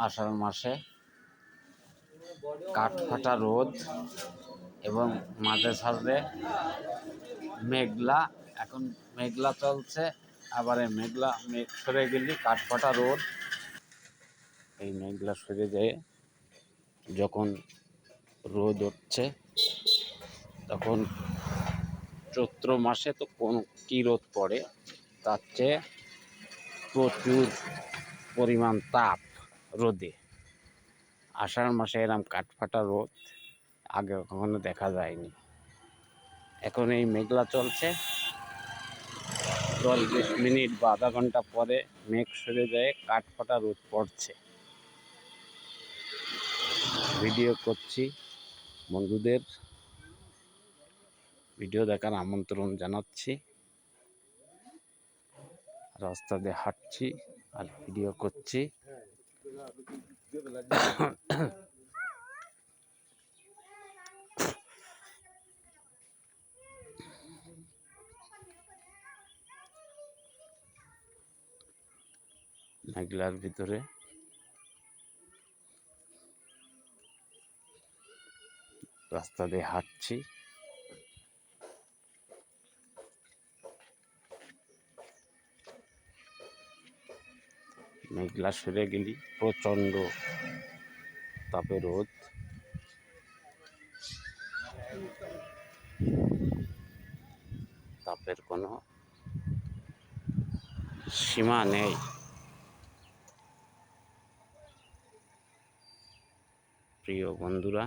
আষাঢ় মাসে কাঠফাটা রোদ এবং মাঝে সাঝে মেঘলা। এখন মেঘলা চলছে, আবার মেঘ সরে গেলে কাঠফাটা রোদ। এই মেঘলা সরে যায় যখন রোদ উঠছে, তখন চৈত্র মাসে তো কি রোদ পড়ে, তার চেয়ে প্রচুর পরিমাণ তাপ রোদে। আষাঢ় মাসে এরম কাঠফাটা রোদ আগে কখনো দেখা যায়নি। এখন এই মেঘলা চলছে, 10-20 মিনিট বা আধা ঘন্টা পরে মেঘ সরে যায়, কাঠফাটা রোদ পড়ছে। ভিডিও করছি, বন্ধুদের ভিডিও দেখার আমন্ত্রণ জানাচ্ছি। রাস্তা দিয়ে হাঁটছি আর ভিডিও করছি। মেঘলার ভিতরে রাস্তা দিয়ে হাঁটছি। মেঘলা সরে গেলি প্রচণ্ড তাপে রোদ। তাপের কোনো সীমা নেই। প্রিয় বন্ধুরা,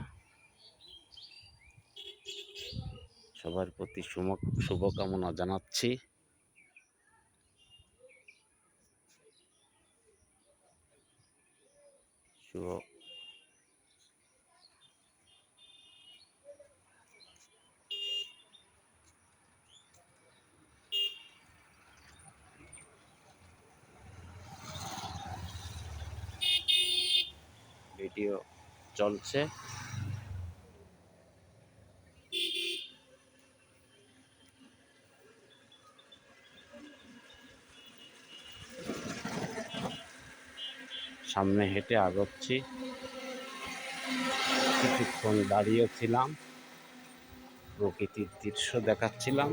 সবার প্রতি শুভকামনা জানাচ্ছি। ভিডিও চলছে। সামনে হেঁটে আগাচ্ছি। কিছুক্ষণ দাঁড়িয়েছিলাম, প্রকৃতির দৃশ্য দেখাচ্ছিলাম।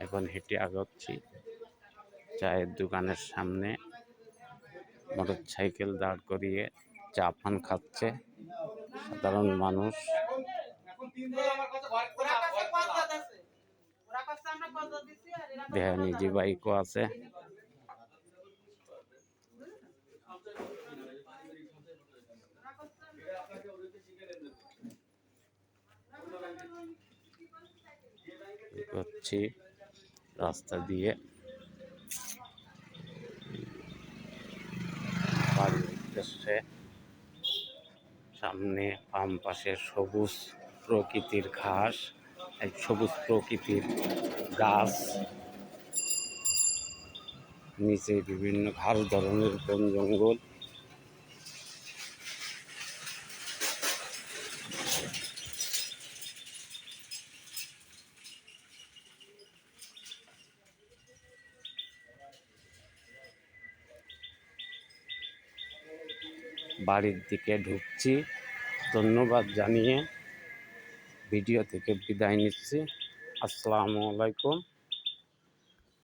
এখন হেঁটে আগাচ্ছি। চায়ের দোকানের সামনে মোটরসাইকেল দাঁড় করিয়ে চা পান খাচ্ছে সাধারণ মানুষ। নিজে বাইকও আছে। করছি রাস্তা দিয়ে বাড়ির উদ্দেশ্যে। সামনে বাম পাশে সবুজ প্রকৃতির ঘাস, সবুজ প্রকৃতির গাছ, নিচে বিভিন্ন ঘাস ধরনের বন জঙ্গল। বাড়ির দিকে ঢুকছি। ধন্যবাদ জানিয়ে ভিডিও থেকে বিদায় নিচ্ছি। আসসালামু আলাইকুম।